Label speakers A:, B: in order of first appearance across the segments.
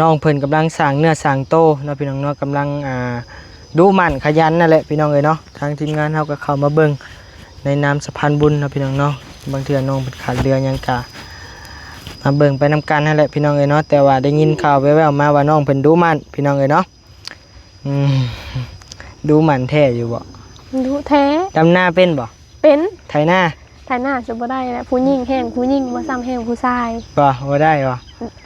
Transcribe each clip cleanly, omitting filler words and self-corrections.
A: น้องเพิ่นกำลังสร้างเนื้อสร้างโตเนาะพี่น้องเนาะกำลังดูหมั่นขยันนั่นแหละพี่น้องเอ้ยเนาะทางทีมงานเฮาก็เข้ามาเบิ่งในนามสะพานบุญเนาะพี่น้องเนาะบางเทื่อน้องเพิ่นขาดเรือหยังกะมาเบิ่งไปนำกันนั่นแหละพี่น้องเอ้ยเนาะแต่ว่าได้ยินข่าวแว่วๆมาว่าน้องเพิ่นดูหมั่นพี่น้องเอ้ยเนาะดูหมั่นแท้อยู่บ่
B: ดูแท้
A: ดำหน้าเป็นบ่
B: เป็น
A: ไถหน้า
B: จะบ่ได้แหละผู้หญิงแห้งผู้หญิงบ่ซ้ำแห้งผู้ชาย
A: บ่ได้บ่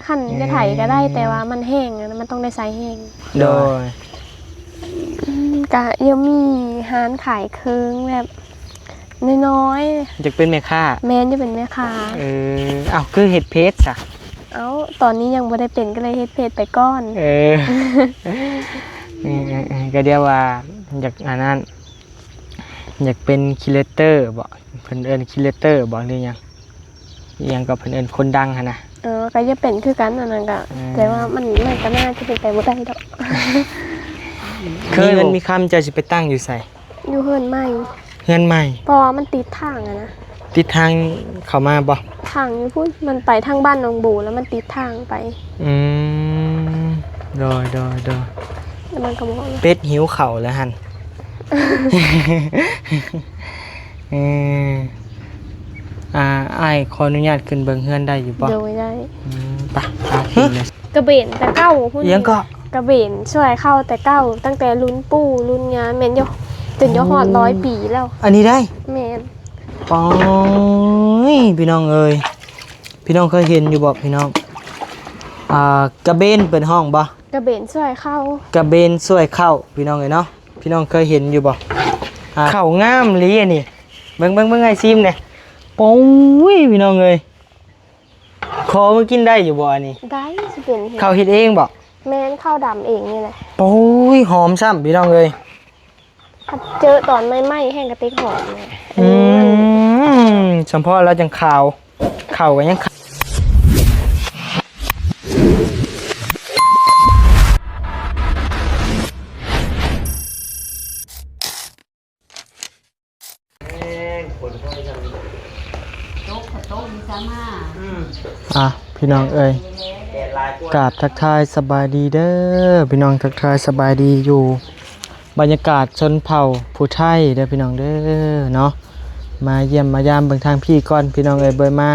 B: ขั้นจะไถก็ได้แต่ว่ามันแห้งมันต้องได้ใส่แห้ง
A: โดย
B: กะยังมีร้านขายเครื่องแบบน้อย
A: ๆจะเป็นแม่ค้า
B: แม่นจะเป็นแม่ค้า
A: อ้าวคือเฮ็ดเพจซะ
B: ตอนนี้ยังบ่ได้เป็นก็เลยเฮ็ดเพจไปก่อน
A: ก็เรียกว่าอยากอันนั้นอยากเป็นคิเลเตอร์บ่เพิ่นเอิ้นคิเลเตอร์บ่หรือยังก็เพิ่นเอิ้นคนดังหั่นน่ะ
B: ก็จะเป็นคือกันอันนั้นก็แต่ว่ามันก็น่าจะเป็นไปบ่ได้ดอก
A: มันมีคำจะสิไปตั้งอยู่ไส
B: อยู่เฮือนใหม่เพราะว่ามันติดทางนะ
A: ติดทางเข้ามาบ่
B: ทางอยู่พุ่นมันไปทางบ้านหนองบูแล้วมันติดทางไป
A: โดย
B: แล้วมันก็บ่
A: เป็ดหิวข้าวแล้วหั่นอ้ายขออนุญาตขึ้นเบิ่งเฮือนได้อยู่บ่
B: โดยได้
A: ไปเอาขึ้นเลย
B: กระเบนแต่เก้าพุ่น
A: ยังก็
B: กระเบนช่วยเข้าแต่เก้าตั้งแต่รุ่นปู่รุ่นยาแม่นอยู่จนฮอด100 ปีแล้ว
A: อันนี้ได้
B: แม่น
A: ปอยพี่น้องเอ้ยพี่น้องเคยเห็นอยู่บ่พี่น้องกระเบนเป็นห้องบ่
B: กระเบนช่วยเข้าก
A: ระเบนช่วยเข้าพี่น้องเอ้ยเนาะพี่น้องเคยเห็นอยู่บ่เข้างามลีอันนี้เบิ่งไอ้ซิมเนี่ยปอยพี่น้องเอ้ยขอมากินได้อยู่บ่อันนี้
B: ได้สิเป็น
A: ข้าวเฮ็ดเองบ่
B: แม่นข้าวดำเองนี่แหละ
A: โอ้ยหอมซ้ำพี่น้องเอ้ย
B: เจอตอนไหม้ๆแห้งกระติกหอมเลย
A: เฉพาะแล้วจังข่าวกันยังพี่น้องเอ้ยกราบทักทายสบายดีเด้อพี่น้องทักทายสบายดีอยู่บรรยากาศชนเผ่าผู้ไทยเด้อพี่น้องเด้อเนาะมาเยี่ยมมายามเบิ่งทางพี่ก่อนพี่น้องเอ้ยเบิ่งมา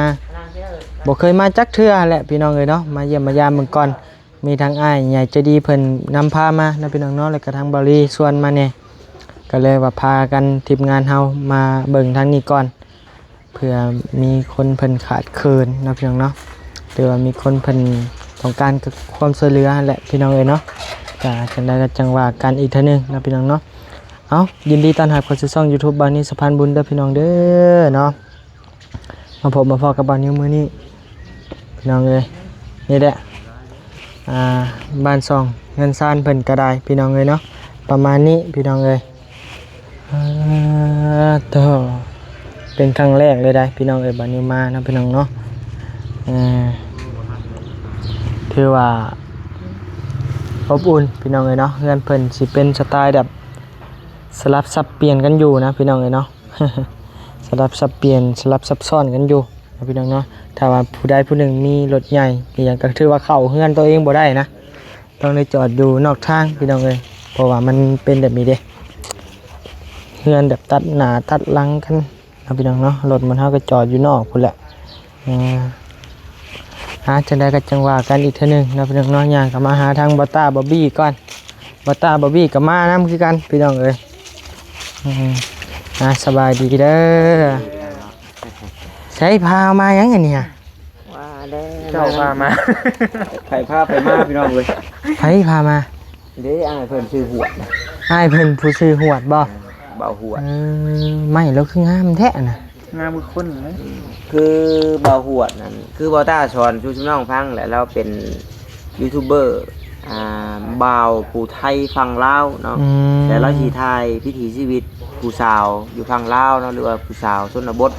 A: บ่เคยมาจักเทื่อแหละพี่น้องเอ้ยเนาะมาเยี่ยมมายามเบิ่งก่อนมีทางอ้ายใหญ่ใจดีเพิ่นนำพามานะพี่น้องเนาะแล้วก็ทางบริชวนมาเนี่ยก็เลยว่าพากันทีมงานเฮามาเบิ่งทางนี้ก่อนเพื่อมีคนเพิ่นขาดเคินนะพี่น้องเนาะหรือว่ามีคนเพิ่นต้องการความช่วยเหลือแหละพี่น้องเอ้ยเนาะก็จังได้ก็จังว่ากันอีกเทื่อนึงนะพี่น้องเนาะยินดีต้อนรับเข้าสู่ช่อง YouTube บ้านนี้สะพานบุญเด้อพี่น้องเด้อเนาะมาพบมาพอกับบ้านนี้มื้อนี้พี่น้องเอ้ยนี่แหละบ้านซองเงินซ่านเพิ่นก็ได้พี่น้องเอ้ยเนาะประมาณนี้พี่น้องเอ้ยเป็นครั้งแรกเลยได้พี่น้องเอ้ยบ้านนี้มานะพี่น้องเนาะถือว่าอบอุ่นพี่น้องเอ้ยเนาะเงินเพิ่นสิเป็นสไตล์แบบสลับซับเปลี่ยนกันอยู่นะพี่น้องเอ้ยเนาะ สลับซับเปลี่ยนสลับซับซ้อนกันอยู่นะพี่น้องเนาะถ้าว่าผู้ใดผู้หนึ่งมีรถใหญ่อย่างก็ถือว่าเข้าเฮือนตัวเองบ่ได้นะต้องได้จอดอยู่นอกทางพี่น้องเอ้ยเพราะว่ามันเป็นแบบนี้เด้เฮือนแบบตัดหน้าตัดหลังกันนะพี่น้องเนาะรถมันเฮาก็จอดอยู่นอกพุ่นแหละจังได้ก็จังว่ากันอีกเทื่อนึงนะพี่น้องเนาะย่างก็มาหาทางบัตตาบอบบี้ก่อนบัตตาบอบบี้ก็มานำคือกันพี่น้องเอ้ยสบายดีเด้อใช้พามายังไงเนี่ย
C: ว่าเด้อเจ้าพามาใครพาไปมาพี่น้องเว้ย
A: ใครพามา
C: เด้อ้ายเพิ่นชื่อหวด
A: อ้ายเพิ่นผู้ชื่อหวดบ่
C: เบาหวด
A: ไม่แล้วคืองามแท้น่ะ
C: งามคือคนมั้ยคือเบาหวดนั่นคือบ่าวต้าสอนชูชุน้องฟังแหละเราเป็นยูทูบเบอร์บ่าวผู้ไทยฝั่งลาวเนาะแต่เราสิถ่ายพิถีชีวิตผู้สาวอยู่ฝั่งลาวเนาะหรือว่าผู้สาวชนบท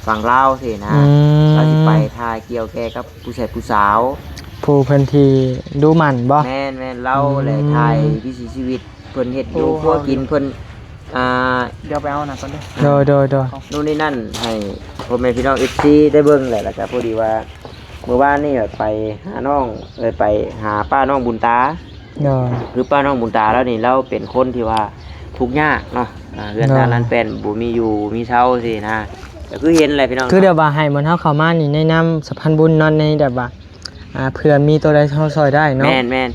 C: ฝั่งลาวสินะเราสิไปถ่ายเกี่ยวแก่กับผู้ชายผู้สาว
A: ผู้เพิ่นที่ดูหมั่นบ่
C: แม่นๆเราแหละถ่ายพิถีชีวิตเพิ่นเฮ็ดอยู่ครัวกินเพิ่น
A: เดี๋ยวไปเอาน่ะก่อนเด้อโดย
C: นู่นนี่นั่นให้พ่อแม่พี่น้อง FC ได้เบิ่งแหละแล้วก็พอดีว่า มื่อวานนี่ไปหาน้องเลยไปหาป้าน้องบุญตา
A: โดย
C: คือป้าน้องบุญตาแล้วนี่เราเป็นคนที่ว่าทุกข์ยากเนาะเรือนตานั้นเป็นบ่มีอยู่มีเช่าสินะแต่คือเห็นอะไรพี่น้อง
A: คือเดี๋ยวว่าให้มันเฮาเข้ามานี่แนะนำสะพานบุญนอนในแบบว่าเผื่อมีตัวใดเฮาซอยได้เนาะ
C: แม่น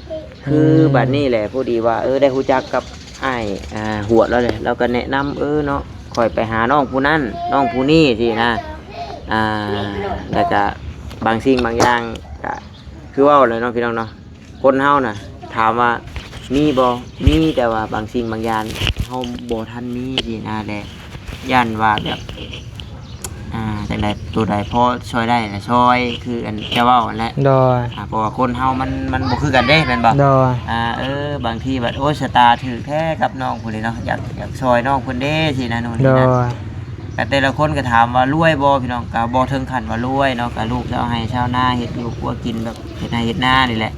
C: คือบัดนี้แหละพอดีว่าได้รู้จักกับอ้ายหัวแล้วเลยเราก็แนะนำเนาะคอยไปหาน้องผู้นั้นน้องผู้นี้สินะแล้วก็บางสิ่งบางอย่างก็คือว่าเลยเนาะพี่น้องเนาะคนเฮาน่ะถามว่ามีบ่มีแต่ว่าบางสิ่งบางอย่างเฮาบ่ทันมีสินะแหละย่านว่าแบบจังใดตัวใดพอช่วยได้น่ะช่วยคืออันจะเว้านั่นแหละ
A: โดย
C: เพราะว่าคนเฮามันบ่คือกันเด้แม่นบ่
A: โดย
C: บางทีแบบโอ้ชะตาถือแท้กับน้องคนนี้เนาะอยากช่วยน้องคนเด้สินะนู่น
A: โด
C: นี่นะ
A: ย
C: แต่แต่ละคนก็ถามว่ารวยบ่พี่น้องก็บ่ถึงขั้นว่ารวยเนาะก็ลูกชาวไร่ชาวนาเฮ็ดอยู่ครัวกินแบบเฮ็ดนาเฮ็ดนานี่แหละ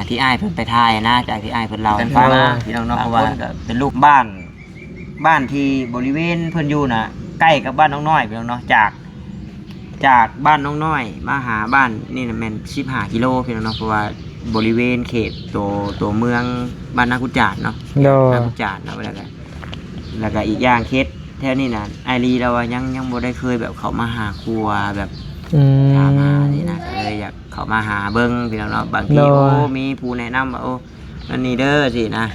C: ที่อ้ายเพิ่นไปถ่ายนะจากที่อ้ายเพิ่นเล่าให้ฟังพี่น้องเนาะเพราะว่าก็เป็นลูกบ้านที่บริเวณเพิ่นอยู่น่ะใกล้กับบ้านน้องน้อยพี่น้องเนาะจากบ้านน้องน้อยมาหาบ้านนี่น่ะแม่น15กิโลพี่น้องเนาะเพราะว่าบริเวณเขตตัวเมืองบ้านนากุจาดเนาะ
A: โดย
C: นากุจาดเนาะแล้วก็อีกอย่างเคสแถวนี้น่ะไอรีเราว่ายังบ่ได้เคยแบบเขามาหาครัวแบบถามหานี่นะก็เลยอยากเขามาหาเบิ่งพี่น้องเนาะบางทีโอ้มีผู้แนะนำว่าโอ้นั่นนี่เด้อสินะ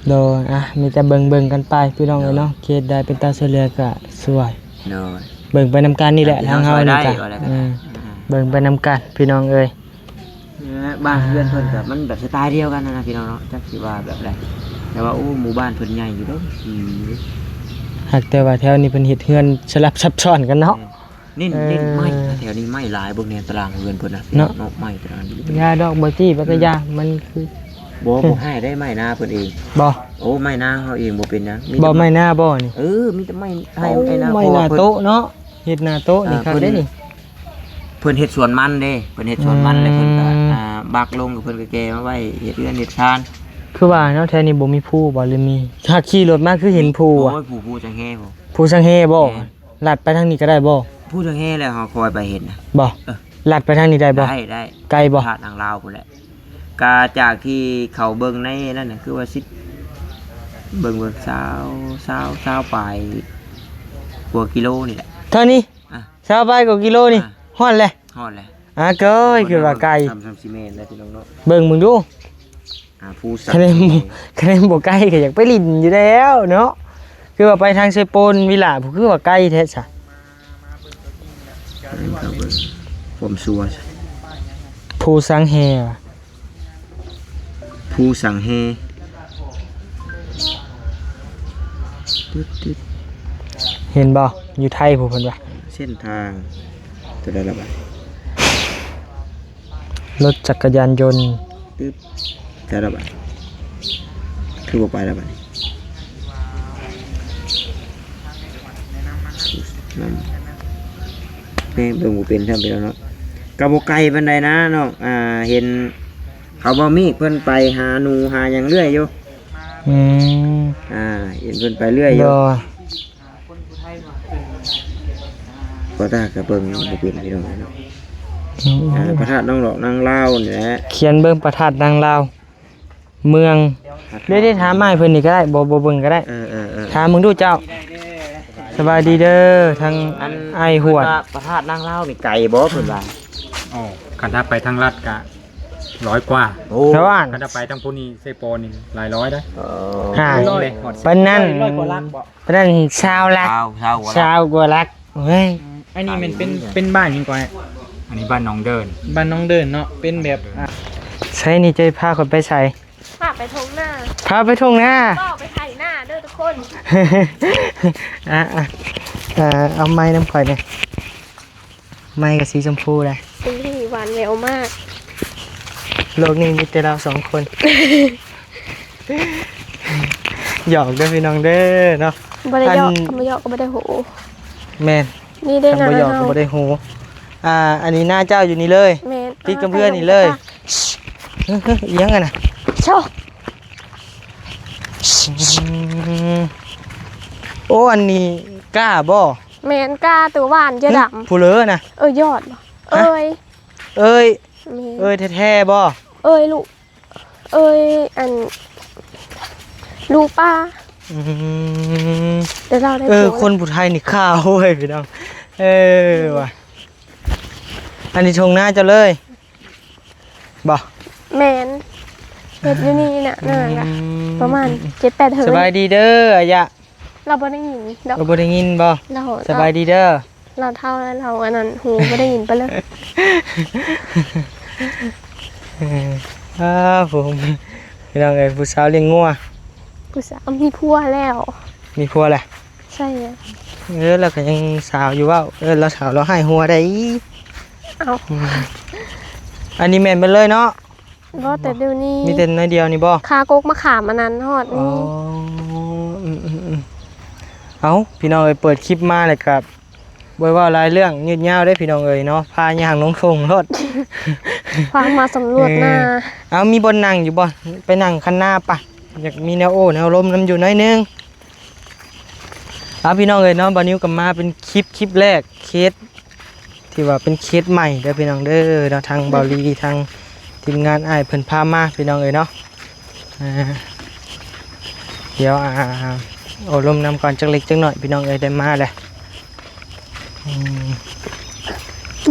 A: โดยมีแต่เบิ่งกันไปพี่น้องเนาะเคสได้เป็นตาเสลียก็สวย
C: เนาะ
A: เบิ่งไปนำกันนี่แหละทางเฮานี่จ้ะ
C: ได้
A: เบิ่งไปนำกันพี่น้องเอ้ย
C: บ้านเพื่อนเพิ่นก็มันแบบสไตล์เดียวกันนะพี่น้องเนาะจักสิว่าแบบใดแต่ว่าโอ้หมู่บ้านเพิ่นใหญ่อยู่เด้อ
A: หากแต่ว่าแถวนี้เพิ่นเฮ็ดเฮือนสลับซับซ้อนกันเนาะ
C: นี่ไม้แถวนี้ไม้หลายเบิ่งแนวตารางเรือนเพิ่นน่ะเนาะไม้ตารางนี้
A: ยาดอกบ่จี้ปัตยามันคือ
C: บ่ให้ได้ไม้นาเพิ่นเอง
A: บ่
C: โอ้ไม้นาเฮาเองบ่เป็นหยัง
A: บ่ไม่หน้าบ่นี่
C: มีแต่ไม้ให้ไอ้นา
A: ไม่หน้าโต๊ะเนาะเฮ็ดหน้าโต๊ะนี่ครับได้นี่
C: เพิ่นเฮ็ดสวนมันเด้เพิ่นเฮ็ดสวนมันเลยเพิ่นก็บักลงกับเพิ่นก็แกมาไว้เฮ็ดเรือนเฮ็ดชาน
A: คือว่าเนาะแถวนี้บ่มีผู้บ่หรือมีถ้าขี่รถมาคือเห็นผู้อ่ะ
C: โอ้ยผู้จังแฮ่บ่
A: ผู้สังเฮบ่ลัดไปทางนี้ก็ได้บ่
C: ผู้จังแฮ่แล้วเฮาคอยไปเห็นนะ
A: บ่ลัดไปทางนี้ได้บ่
C: ได้
A: ไกลบ่
C: พาดทางลาวพุ่นแหละกาจากที่เขาเบิ่งในนั่นน่ะคือว่า10เบิ่งสาวปลายกว่ากิโลนี่แหละ
A: เท่านี้
C: อ่ะ
A: ชาวบ้านกว่ากิโลนี่ฮอดเลย
C: ฮอดแล้ว
A: เก้ยคือว่าไกล
C: 3ซีเมตรแล้วพี่น้องเนาะ
A: เบิ่งมึงดู
C: ผู้สั
A: คะแนนบ่ไกลก็อยากไปลิ้นอยู่แล้วเนาะคือว่าไปทางเซโปนวิลาผู้คือว่าไกลแท้ซะ
C: ผมซัว
A: ผู้สังเฮว่ะ
C: ผู้สังเฮ
A: เห็นบ่อยู่ไทยผู้เพิ่นว่า
C: เส้นทางตัวใดละบาด
A: รถจักรยานยนต์
C: ตึ๊บแต่ละบาทคือบ่ไปละบาทนั่นเป็นเบิ่งบ่เป็นทำไปแล้วเนาะก็บ่ไกลปานใดนะเนาะเห็นเขาบ่มีเพิ่นไปหาหนูหาหยังเรื่อยอยู่
A: อืม
C: เห็นเพิ่นไปเรื่อยอยู่
A: บ่
C: ก็ตาก็เบิ่งบ่เป็นพี่น้องเนาะพระธาตุน้องหลอกนางลาวนี่แหละ
A: เขียนเบิ่งประทัดนางลาวเมืองได้ถามมาให้เพิ่นนี่ก็ได้บ่เบิ่งก็ได้ถามมึงดูเจ้าสบายดีเด้อทางไอ้หวด
C: พระธาตุนางลาวนี่ไกลบ่เพิ่นว่า
D: อ๋อคันถ้าไปทางลัดกะ100 กว่า
C: โอ้
A: ชาวบ้าน
D: คันถ้าไปทางพวกนี้เซโปนี่หลายร้อยได้
A: ห่า
D: เลยหอด
A: ปานนั้นปานนั้นชาวลัก
C: ชาว
A: ชาวกว่าลักเฮ้ย
E: อันนี้มันเป็นบ้านยังไง
D: อันนี้บ้านหน้องเดิน
E: บ้านน้องเดินเนาะเป็นแบบอ่ะ
A: ใช้นี่จะพาคนไปใส่
B: พาไปทงหน้า
A: พาไปทุ่งนา
B: ก็ไปไถหน้าเด้อทุกคน
A: เอาไม้น้ำข่อยเนี่ยไม้กับสีชมพูเลย
B: สีที่หวานแหววมาก
A: โลกนี้มีแต่เราสองคน หยอกเด้อพี่น้องเด้อเนาะ
B: บ่ได้ยอก
A: อัน
B: บ่ยอกก็บ่ได้โห
A: แม่น
B: นี่ได้
A: ทำ
B: นะ
A: บ่หยอกก็บ่ได้หูอันนี้หน้าเจ้าอยู่นี่เลย
B: แม่น
A: ติดกับเพื่อนนี่เลยเฮ้ยเอียงกันนะ
B: โชว์
A: โอ้อันนี้กล้าบ่
B: แม่นกาตัวหวานจะดำ
A: ผู้เลอนะ
B: ยอดบ่เอ้ย
A: เอ้ย
B: แม่
A: เอ้ยแท้ๆบ่
B: เอ้ยลูกเอ้ยอันลูกป้า
A: อืม
B: เดี๋ยวเราได้
A: คน
B: ผัว
A: ผู้ไทยนี่ข้าวเว้ยพี่น้องว่ะอันนี้ชงหน้าเจ้าเลยบ่
B: แมนเฮ็ดอยู่นี่น่ะนั่นน่ะประมาณ7-8เฮิ
A: ส
B: ร์
A: บายดีเด้ออายะ
B: เราบ่ได้ยินดอก
A: เราบ่ได้ยินบ่
B: เรา
A: สบายดีเด้อ
B: เราเท่าแล้วเราอันนั้นหูบ่ได้ยินไปเลย
A: ผมพี่น้องเอ้ยผู้สาวเลี้ยงงัว
B: ผู้สาวมีผัวแล้ว
A: มีผัวแหละ
B: ใช่อะ
A: เราก็ยังสาวอยู่ว่าเราสาวเราให้หัวได้
B: เอา
A: อันนี้แม่นไปเลยเนาะ
B: บ่แต่เดี๋ยวนี้
A: มีแต่น้อยเดียวนี่บ่
B: คากกมะขามอันนั้นฮอด
A: อ๋อ
B: นี่
A: เอาพี่น้องเอ้ยเปิดคลิปมาเลยครับบ่ว่าหลายเรื่องยืดยาวได้พี่น้องเอ้ยเนาะพาย่างลงทงรถ
B: พามาสำรวจหน้า
A: เอามีบนนั่งอยู่บ่ไปนั่งคันหน้าปะอยากมีแนวโอ้แนวลมน้ำอยู่น้อยนึงเอาพี่น้องเอ้ยเนาะบานิวกับมาเป็นคลิปแรกเคสที่ว่าเป็นเคสใหม่เด้อพี่น้องเด้อเนาะทางเบาลีทางทีมงานอ้ายเพิ่นพามาพี่น้องเอ้ยเนาะเดี๋ยวโอ้ลมน้ำก่อนจักเล็กจักหน่อยพี่น้องเอ้ยได้มาเลย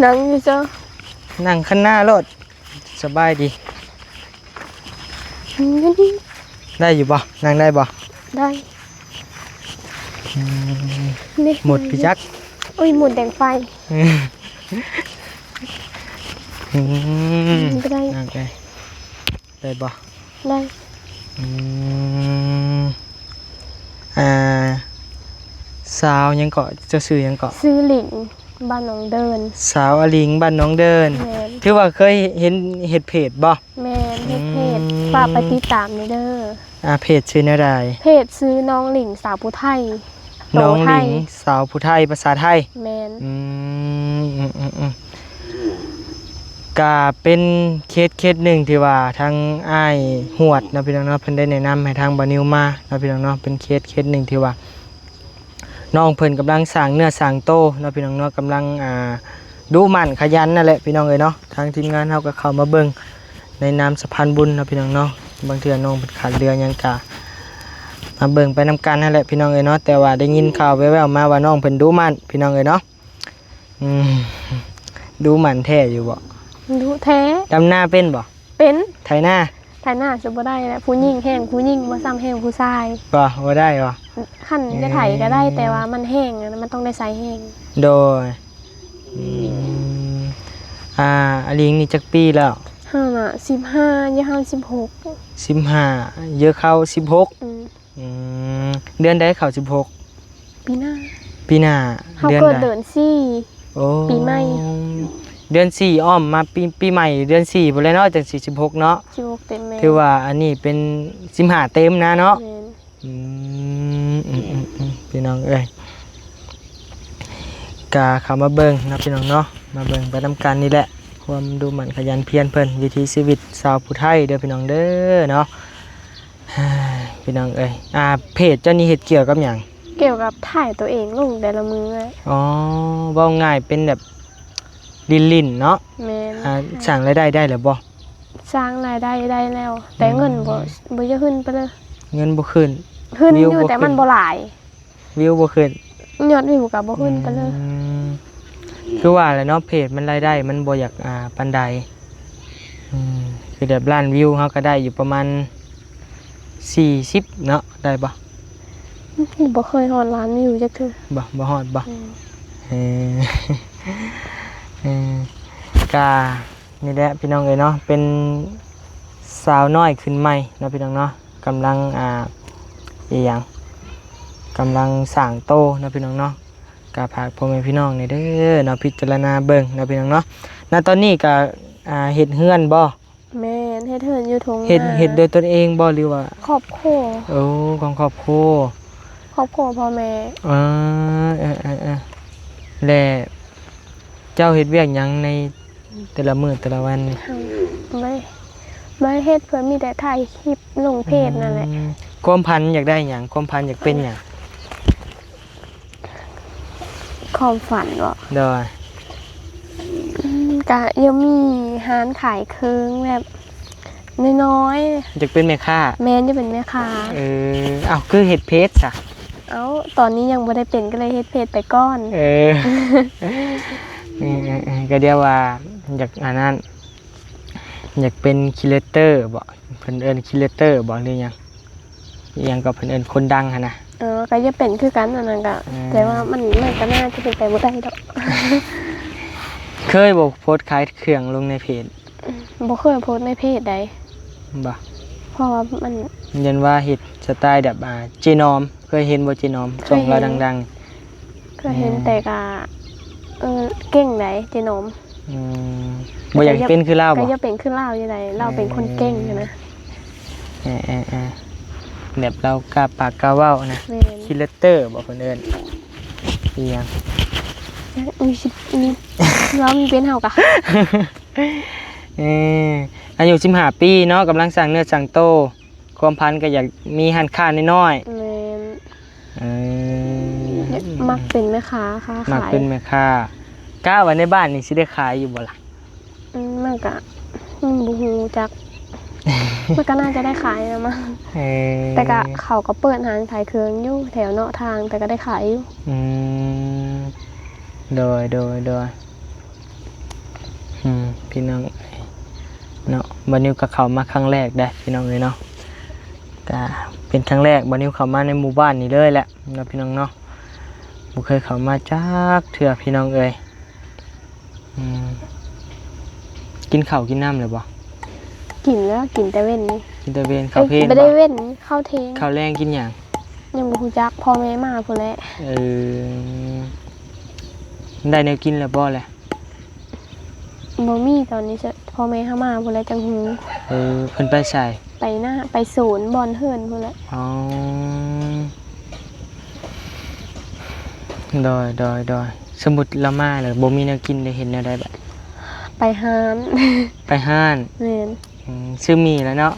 B: นังอยู่เจ้า
A: นั่งข้างหน้ารถสบายดี
B: นี่
A: ได้อยู่บ่นั่งได้บ่
B: ได้นี่
A: หมดพี่จัก
B: โอ้ยหมดแดงไฟ ไม่ได้
A: นั่งได้ได้บ่
B: ได้
A: สาวยังเกาะจะซื้อยังเกาะ
B: ซื้อหลิงบ้านหนองเดิน
A: สาวอลิงบ้านน้องเดิน
B: แมน
A: ถือว่าเคยเห็นเห็ดเพจบ่
B: แมนเฮ็ดเพจฝากไปติดตามนี่เด้อ
A: เพจชื่ออะไร
B: เพจซื้อน้องหลิงสาวผู้ไทย
A: น้องหลิง
B: โตไทย
A: สาวผู้ไทยภาษาไทย
B: แมน
A: ก็เป็นเคสหนึ่งที่ว่าทางอ้ายหวดนะพี่น้องเนาะเพิ่นได้แนะนำให้ทางบานิวมานะพี่น้องเนาะเป็นเคสหนึ่งที่ว่าน้องเพิ่นกำลังสร้างเนื้อสร้างโตนะพี่น้องเนาะกำลังดูหมั่นขยันนั่นแหละพี่น้องเอ้ยเนาะทางทีมงานเฮาก็เข้ามาเบิ่งในนามสะพานบุญนะพี่น้องเนาะบางเทื่อน้องเพิ่นขาดเรือหยังกะมาเบิ่งไปนำกันนั่นแหละพี่น้องเอ้ยเนาะแต่ว่าได้ยินข่าวแว่วๆมาว่าน้องเพิ่นดูหมั่นพี่น้องเอ้ยเนาะดูหมั่นแท้อยู่บ่
B: ดูแท้
A: ดำหน้าเป็นบ่
B: เป็น
A: ไถหน้า
B: ถ่ายหน้าจะบ่ได้แหละผู้หญิงแห้งผู้หญิงบ่ซ้ำแห้งผู้ชาย
A: บ่ได้บ่
B: ขั้นจะถ่ายก็ได้แต่ว่ามันแห้งอะมันต้องได้ใส่แห้ง
A: โดยอลิงนี่จักปีแล้ว
B: ห้าน่ะ15ย่าง16
A: 15เยอะเข้า16 เดือนใดเข้า16
B: ปีหน้า
A: ปีหน้า
B: เขา
A: เดือน
B: เกิด
A: ใด
B: เดือนสี่
A: โอ้
B: ปีใหม่
A: เดือน4อ้อมมาปีใหม่เดือน4พุ่นแหล้วเนาะจัง46เนาะ
B: 16เต็มแม่
A: ถือว่าอันนี้เป็น15เต็มนะเนาะ
B: แม่น
A: พี่น้องเอ้ยกาเข้ามาเบิ่งนะพี่น้องเนาะมาเบิ่งไปนำกันนี่แหละความดูหมั่นขยันเพียรเพิ่นวิถีชีวิตชาวผู้ไทยเด้อพี่น้องเด้อเนาะ พี่น้องเอ้ยเพจเจ้านี่เฮ็ดเกี่ยวกับหยัง
B: เกี่ยวกับถ่ายตัวเองลงแต่ละมือเลย
A: อ๋อเว้าง่ายเป็นแบบลิ้นๆเนาะ
B: แม่น
A: สร้างรายได้ได้หรือบ่
B: สร้างรายได้ได้แล้ว แต่เงินบ่จะขึ้นไปเลย
A: เงินบ่ขึ้น
B: ขึ้น
A: วิว
B: อยู่
A: บ่
B: แต่
A: ขึ้น
B: มันบ่หลาย
A: วิวบ่ขึ้น
B: ยอดวิวก็บ่ขึ้นไปเลย
A: คือว่าแหละเนาะเพจมันรายได้มันบ่อยากปานใดคือแบบล้านวิวเฮาก็ได้อยู่ประมาณ40เนาะได้บ่
B: บ่เคยฮอดล้านวิวจักเทื่อ
A: บ่ฮอดบ่
B: อืม
A: กานี่แหละพี่น้องเอ้ยเนาะเป็นสาวน้อยขึ้นใหม่เนาะพี่น้องเนาะกำลังอีหยังกำลังสร้างโตเนาะพี่น้องเนาะกาพากพ่อแม่พี่น้องนี่เด้อเนาะพิจารณาเบิ่งเนาะพี่น้องเนาะณตอนนี้ก็เฮ็ดเฮือนบ่
B: แม่นเฮ็ดเฮือนอยู่ทง
A: เฮ็ดโดยตนเองบ่หรือว่า
B: ครอบครัว
A: โอ้ของครอบครัว
B: ครอบครัวพ่อแม่
A: และเจ้าเฮ็ดเวียกหยังในแต่ละมื้อแต่ละวันนี่
B: ไม่เฮ็ดเพิ่นมีแต่ถ่ายคลิปลงเพจนั่นแหละ
A: ความพันอยากได้หยังความพันอยากเป็นหยัง
B: ความฝันบ่
A: เด้อ
B: กะยังมีร้านขายเครื่องแบบน้อย
A: อยากเป็นแม่ค้า
B: ๆแม่นจะเป็นแม่ค้า
A: อ้าวคือเฮ็ดเพจซะ
B: เอ้าตอนนี้ยังบ่ได้เป็นก็เลยเฮ็ดเพจไปก่อน
A: เออ ก็เดียวว่าอยากอันนั้นอยากเป็นครีเอเตอร์บ่เพิ่นเอิ้นครีเอเตอร์บ่หรือหยังอิหยังก็เพิ่นเอิ้นคนดังหั่นน่ะ
B: ก็จะเป็นคือกันอันนั้นก็แต่ว่ามันก็น่าจะเป็นไปบ่ได้ดอก
A: เคยบ่โพสต์ขายเครื่องลงในเพจ
B: บ่เคยโพสต์ในเพจใด
A: บ่
B: เพราะว่ามัน
A: ยันว่าเฮ็ดสไตล์แบบเจนอมเคยเห็นบ่เจนอม
B: เค
A: ช่อย ง
B: เห็น
A: เราดัง
B: ก็เห็นแต่ก็เก่งไดเจนม
A: ๆบ่อยากเป็นคือเรา
B: ก็
A: บ่
B: จะเป็นขึ้นเล่าอยู่ไดเราเป็นคนเก่งอยู่นะ
A: เออแบบเรากล้าปากกล้าเว้านะ
B: แม่น
A: ครีเอเตอร์บ่เพิ่นเอิ้นอีหยัง
B: มีสิมีเรามีเป็นเฮากะ
A: อายุ15ปีเนาะกำลังสร้างเนื้อสร้างโตความพันก็อยากมีหันค่าน้อย
B: แม่น
A: ๆ
B: มักเป็นแม่ค้าค้า
A: มัก
B: ขาย
A: เป็นแม่ค้ากล้าไว้ในบ้านนี่สิได้ขายอยู่บ่ล่ะ
B: มันก็บ่ฮู้จัก มันก็น่าจะได้ขายนะมั้ง
A: เออ
B: แต่ก็เขาก็เปิดร้านขายเครื่องอยู่แถวเนาะทางแต่ก็ได้ขายอยู่
A: อืมโดยพี่น้องเนาะบัดนี้ก็เข้ามาครั้งแรกได้พี่น้องเลยเนาะก็เป็นครั้งแรกบัดนี้เข้ามาในหมู่บ้านนี่เลยแหละเนาะพี่น้องเนาะบ่เคยเข้ามาจักเทื่อพี่น้องเอ้ยกินข้าวกินน้ำเลยบ่
B: กินแล้วกินแต่เว้นนี่
A: กินแต่เวนข้าวเพลน
B: ไม่ได้เว้นเข้าเทง
A: ข้าวแรงกินหยัง
B: ยังบ่ฮู้จักพ่อแม่มาพุ่นแหละ
A: ได้แนวกินแล้วบ่แหละ
B: บ่มีตอนนี้พ่อแม่เฮามาพุ่นแหละจังฮู้
A: เพิ่นไปใส่
B: ไปศูนย์บอลเฮิร์นพุ่นแหละ
A: อ๋อดอยสมุดละมาเลยบ่มีแนวกินได้เห็นแนวใดแบบ
B: ไปห้าน
A: ไปห้าน
B: แม่น
A: ซื้อมีแล้วเนาะ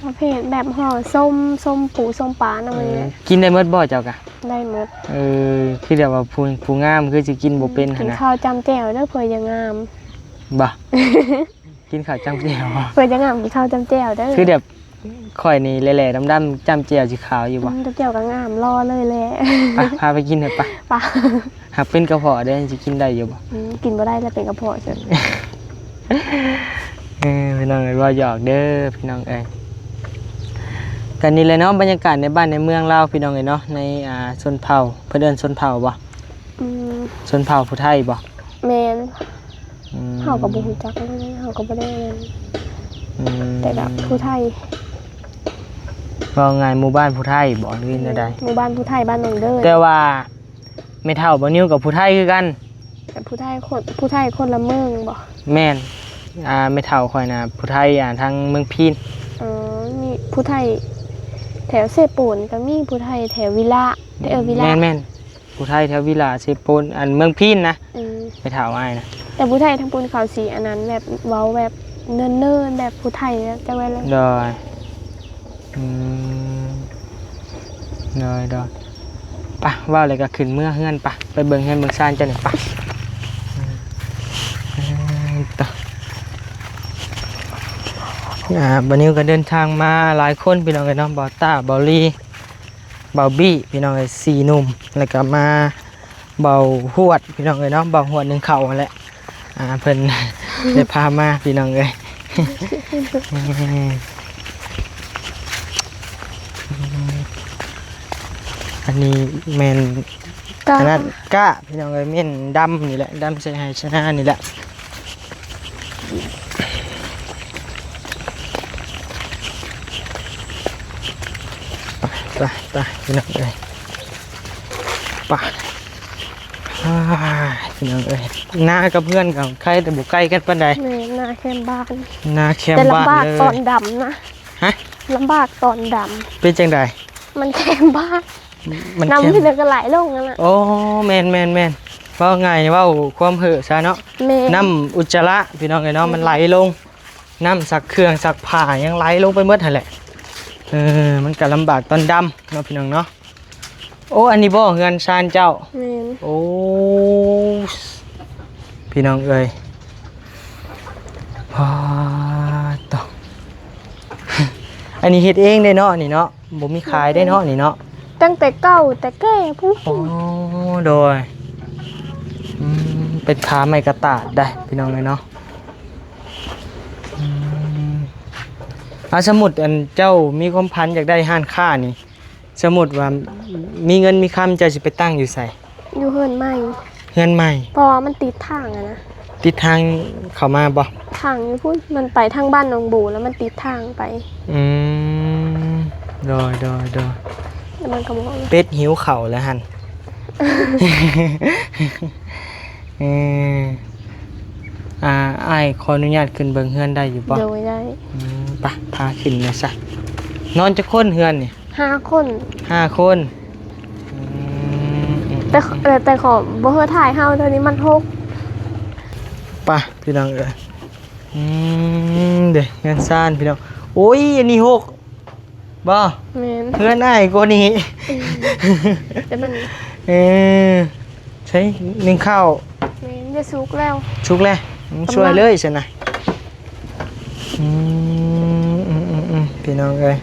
B: ประเภทแบบห่อส้มปูส้มปลานะมันเนี่ย
A: กินได้หมดบ่เจ้ากะ
B: ได้หมด
A: คือเดี๋ยวว่าผู้งามคือสิกินบ่เป็น
B: กิ
A: หั่น
B: น
A: นะ
B: ข้าวจำแจ่วเด้อเพื่อยังงาม
A: บ่ กินข้าวจ้ำแจ่วบ่
B: เพื่อยังงามกินข้าวจำแจ่วเด้อ
A: คือแบบข่อยนี่แหล่ๆดำๆจ้ำแจ่วสิขาวอยู่บ่
B: จำแจ่วก็งามรอเลยแหละ
A: ไปพาไปกินเถอะปะ
B: ปะ
A: หากเป็นกระเพาะได้สิกินได้อยู่บ่
B: กินบ่ได้แล้วเป็นกระเพาะเฉย
A: พี่น้องเอ้ยว่าหยอกเด้อพี่น้องเอ้ยกันนี่เลยเนาะบรรยากาศในบ้านในเมืองเราพี่น้องเอ้ยเนาะในชนเผ่าเพิ่นเอิ้นชนเผ่าบ่ชนเผ่าผู้ไทยบ่
B: แมน
A: อืม
B: เฮากับบ่ฮู้จักเลยเฮาก็บ่ได้เรียน
A: อืม
B: แต่ก็ผู้ไทย
A: ว่าไงหมู่บ้านผู้ไทยบ่หรือจังได
B: หมู่บ้านผู้ไทยบ้านหนองเด้อ
A: แต่ว่าไม่เท่าบ่นิ้วกับผู้ไทยคือกัน
B: แต่ผู้ไทยคนละเมืองบ่
A: แม่นไม่เท่าข่อยน่ะผู้ไทยทางเมืองพีน
B: มีผู้ไทยแถวเซปูนก็มีผู้ไทยแถววิลาวิลา
A: แม่นผู้ไทยแถววิลาเซโปนอันเมืองพีนนะ
B: อืม
A: ไม่เท่าอ้ายนะ
B: แต่ผู้ไทยทั้งปูนเขาสีอันนั้นแบบเว้าแบบเนิ่นๆแบบผู้ไทยแล้วจะไว้เลย
A: ดอยอืมดอยปะว่าอะไรก็ขึ้นเมื่อเฮือนปะไปเบิ่งเฮือนเบิ่งซ่านจ้ะนี่ปะต่อบันนี้ก็เดินทางมาหลายคนพี่น้องเอ้ยเนาะบ่าวต้าบ่าวลีบ่าวบี้พี่น้องเอ้ย4หนุ่มแล้วก็มาบ่าวหวดพี่น้องเอ้ยเนาะบ่าวหวด1เข้านั่นแหละเพิ่น ได้พามาพี่น้องเอ้ย อันนี้แมน
B: ก็
A: ขนาดก้าพี่น้องเอ้ยแม่นดำนี่แหละดำใส่ให้ชนะนี่แหละไปพี่น้องเอ้ยไปพี่น้องเอ้ยหน้ากับเพื่อนกับใครแต่บุกใกล้กันปานใด
B: แม่นาแคมบ้าน
A: หน้าแคม
B: แต่
A: บ้าน
B: ลำบาก
A: เล
B: ตอย นดำนะ
A: ฮะ
B: ลำบากตอนด
A: เป็นจังใด
B: ำมันแคมบ้าน
A: มัน
B: น้ำ
A: เข้ม
B: ที่มันก็ไหลลงนั่นแหละ
A: โอ้แมนว่าไงว่าความเหือะซะเนาะ
B: แม่
A: น้ำอุจจาระพี่น้องไอ้เนาะมันไหลลงน้ำสักเครื่องสักผ้ายังไหลลงไปหมดหั่นแหละมันก็ลำบากตอนดำเนาะพี่น้องเนาะโอ้อันนี้บ่เฮือนชานเจ้า
B: แม่
A: โอ้พี่น้องเอ้ย าต่อ อันนี้เฮ็ดเองได้เนาะนี่เนาะบ่มีขายได้เนาะนี่เนาะ
B: ตั้งแต่เก่าแต่แก่ผู้
A: โอ้โดยเป็นขาไม้กระตาดได้พี่น้องเลยเนาะสมมุติอันเจ้ามีความพันอยากได้ห้านค้านี่สมมุติว่ามีเงินมีคำเจ้าสิไปตั้งอยู่ไส
B: อยู่เฮือนใหม่
A: เฮือนใหม่
B: เพราะว่ามันติดทางอะนะ
A: ติดทางเข้ามาบ่
B: ทางอยู่พุ่นมันไปทางบ้านหนองบูแล้วมันติดทางไป
A: อืมโดย
B: แล้วมันก็บอกว่า
A: เป็ดหิวเข่าวแล้วหัน เอออ้ายขออนุญาตขึ้นเบิ่งเฮือนได้อยู่ป่ะ
B: โดยได้
A: ปะพาขึ้นเลยซะนอนจะค้นเฮือนนี่
B: 5 คน
A: 5 คนอืม
B: แต่ขอบ่เฮอถ่ายเฮาเท่านี้มัน6
A: ปะพี่น้องเอ้ยเดี๋ยวเฮือนซ่านพี่น้องโอ้ยอันนี้6บ่
B: แม่น
A: เฮือนอ้ายกว่านี้
B: แต่มัน
A: เออใช้นึ่งข้าว
B: แม่นจะสุกแล้ว
A: ชุกเลยช่วยเลยสินะพี่น้องเอ้ย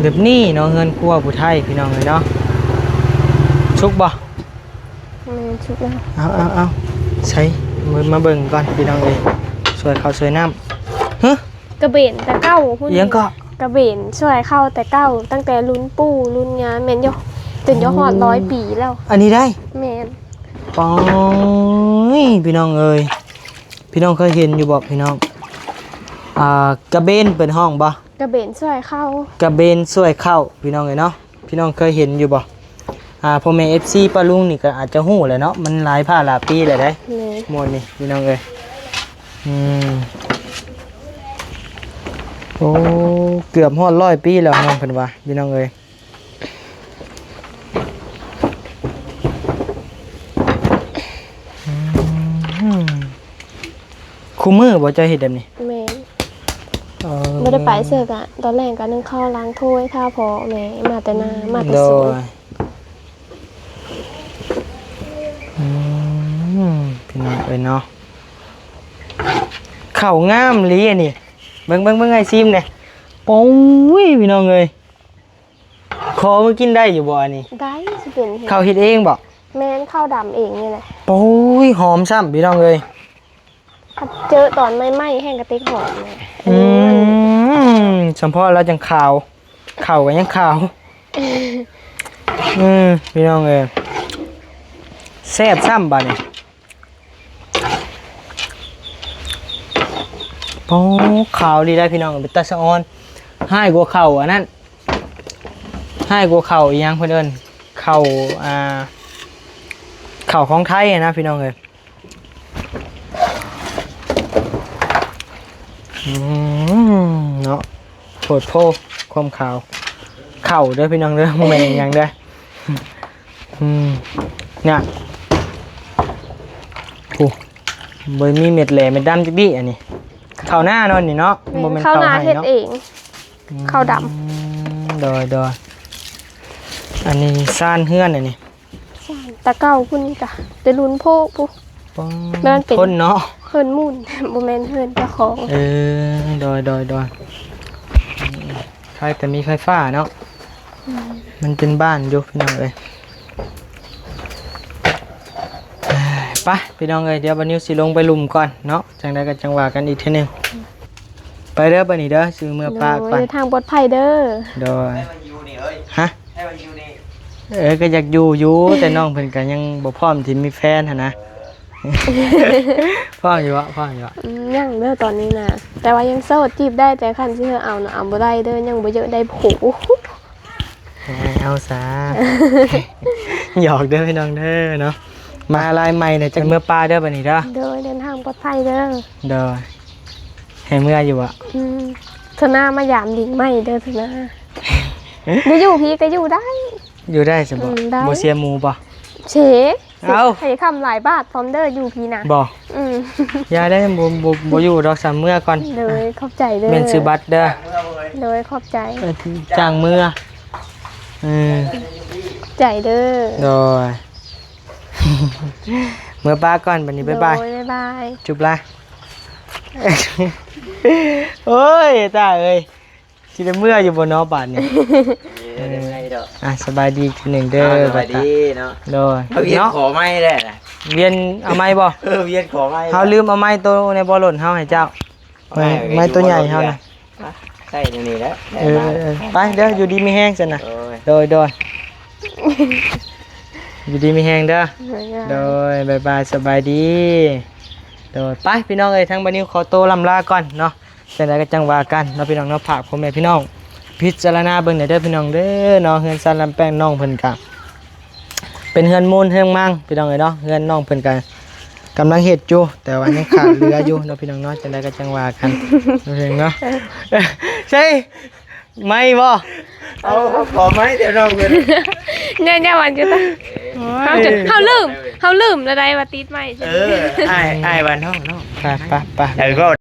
A: แบบนี้เนาะเงินครัวผู้ไทยพี่น้องเลยเนาะชุกบ่
B: แม่นสุกแล้ว
A: เอาใช้มือมาเบิ่งก่อนพี่น้องเอ้ยช่วยข้าวช่วยน้ำฮะ
B: กระเบนแต่เก้าพุ่น
A: เลี้ยงก็
B: กระเบนช่วยเข้าแต่เก้าตั้งแต่รุ่นปู่รุ่นยาแม่นอยู่จนจะฮอด100 ปีแล้ว
A: อันนี้ได้
B: แม่น
A: ปอยพี่น้องเอ้ยพี่น้องเคยเห็นอยู่บ่พี่น้องกระเบนเป็นห้องบ่
B: กระเบนช่วยเข้าก
A: ระเบนสวยเข้าพี่น้องเลยเนาะพี่น้องเคยเห็นอยู่บ่พ่อแม่ FC ป้าลุงนี่ก็อาจจะฮู้แหละเนาะมันหลายผ้าหลายปีแล้วได้
B: แม่น
A: หมดนี่พี่น้องเอ้ยโอ้เกือบฮอด100 ปีแล้วน้องเพิ่นว่าพี่น้องเอ้ยคู่มือบ่จะเฮ็ดแบบนี้
B: แม่นบ่ได้ไปเสิร์กอะตอนแรกก็นึ่งข้าวล้างถ้วยท่าพอแม่มาแต่นามาแต่
A: โด
B: สวย
A: พี่น้องเอ้ยเนาะข้าวงามอีหลีอันนี้เบิ่งไอ้ซิมเนี่ยโอ้ยพี่น้องเอ้ยขอมากินได้อยู่บ่อันนี้
B: ได้สิเป็นเฮ็ด
A: ข้าวเฮ็ดเองบ่
B: แม่นข้าวดำเองนี่แหละ
A: โอ้ยหอมซ้ำพี่น้องเอ้ย
B: ถ้าเจอตอนใหม่ๆแห้งกระติกหอมแม่
A: เฉพาะเราจังขาวข้าวก็ยังขาวพี่น้องเอ้ยแซ่บซ้ำบ่นี่โอ้ขาวดีได้พี่น้องเป็นตาสะออนให้กว่าข้าวอันนั้นให้กว่าข้าวอีหยังเพิ่นเอิ้นข้าวข้าวของไทยอะนะพี่น้องเอ้ยเนาะโผดโพความขาวเข่าเด้อพี่น้องเด้อแม่งยังเด้อเนี่ยโอ้บ่มีเม็ดแหลมเม็ดดำจักดิอันนี้ข้าวหน้านอนนี่เนาะบ่แม่น
B: ข้าว
A: ข้าว
B: นา
A: ให้
B: เฮ็ด
A: เนาะ
B: เองข้าวด
A: โดยอันนี้ซ่านเฮือนอันนี้
B: ำตะเก้าพุ่นนี่จ้ะแต่รุ่นโพปุ๊ มันเป็น
A: คนเนาะ
B: เฮินมุ่น บ่แม่นเฮินเจ้าของ
A: โดยใครแต่มีไฟฟ้าเนาะมันเป็นบ้านอยู่พี่น้องเอ้ยไปพี่น้องเอ้ยเดี๋ยวบัดนี้สิลงไปลุมก่อนเนาะจังใดก็จังว่ากันอีกทีนึงไปเด้อบัดนี้เด้อซื้อเมื่อปลาก่อน
B: โดยทางปลอดภัยเด้อ
A: โดย
C: ให้มันอยู่นี่เอ้ย
A: ฮะ
C: ให้มันอยู่นี่
A: ก็อยากอยู่แต่น้องเพิ่นก็ยังบ่พร้อมที่มีแฟนหั่นนะ พร้อมอยู่วะ
B: ยังเด้อตอนนี้นะแต่ว่ายังโสดจีบได้แต่คันที่เธอเอาน่ะเอาบ่ได้เด้อยังบ่เยอะได้ผู
A: เอาซะ หยอกเด้อพี่น้องเด้อเนาะมาลายใหม่เนี่ยจากเมื่อปลาเด้อบัดนี้เด้อ
B: เด้อเดินทางปลอดภัยเด้อ
A: เด้อให้เมื่ออยู่อ่ะ
B: เธอหน้ามายามดิงไม่เด้อเธอหน้าเดี๋ยวอยู่พี่ก็อยู่ได้
A: อยู่ได้สิบ่
B: ได้
A: บ่เสียหมูบ่
B: เฉ
A: เอ้า
B: ให้คำหลายบาทพร้อมเด้ออยู่พี่นะ
A: บ่
B: อืม
A: ยายได้บ่อยู่ดอกสามเมื่อก่อน
B: เลยขอบใจเด้อ
A: แม่นซื้อบัตรเด้อ
B: เลยขอบใจ
A: จ้างเมื่อ
B: ใจเด้อ
A: โดย ม มื่อป้าก่อนบัดนี้บ๊ายบาย
B: โดบ๊ายบาย
A: จุบละ โอ้ยตาเอ้ยสิได้เมื่ออยู่บนเนาะบาดนี่
C: ยังไงดอก
A: อ่ะสบายดีทีหนึ่งเด้อ
C: สบายดีเนาะ
A: โดย
C: เอาเวียน
A: เนาะ
C: ขอไม้ได้น่ะ
A: เวียนเอาไม้บ่
C: เวียนขอไม้
A: เฮาลืมเอาไม้ตัวในบ่หล่นเฮาให้เจ้าไม้ตัวใหญ่เฮาน่ะ
C: ใช่นี่แหละ
A: ไปเด้ออยู่ดีมีแห้งซั่นน่ะ
C: โอ้ย
A: โดยอยู่ดีมีแห้งเด้อ โดยบายบายสบายดีโดยไปพี่น้องเอ้ยทั้งบันนี้ขอโตวลำลาก่อนเนาะแต่ไหนก็จังว่ากันเนาะพี่น้องเนาะฝากพ่อแม่พี่น้องพิจารณาเบิ่งหน่อยเด้อพี่น้องเด้อเนาะเฮือนซันลำแป้งน้องเพิ่นกะเป็นเฮือนมูลเฮือนมั่งพี่น้องเอ้ยเนาะเฮือนน้องเพิ่นกะกำลังเฮ็ดอยู่แต่ว่ายังขาดเหลืออยู่เนาะพี่น้องเนาะจังไดก็จังว่ากันเนาะใช่ไม่บ่
C: เอาขอไม้เดี๋ยวเราเงิน
B: เนี่ยวันจะต้องเฮาลืมแล้วได้ว่าติดใหม่ใช่ไหม
C: อ้ายวันน้อง
A: ไป
C: เดี๋ยวก็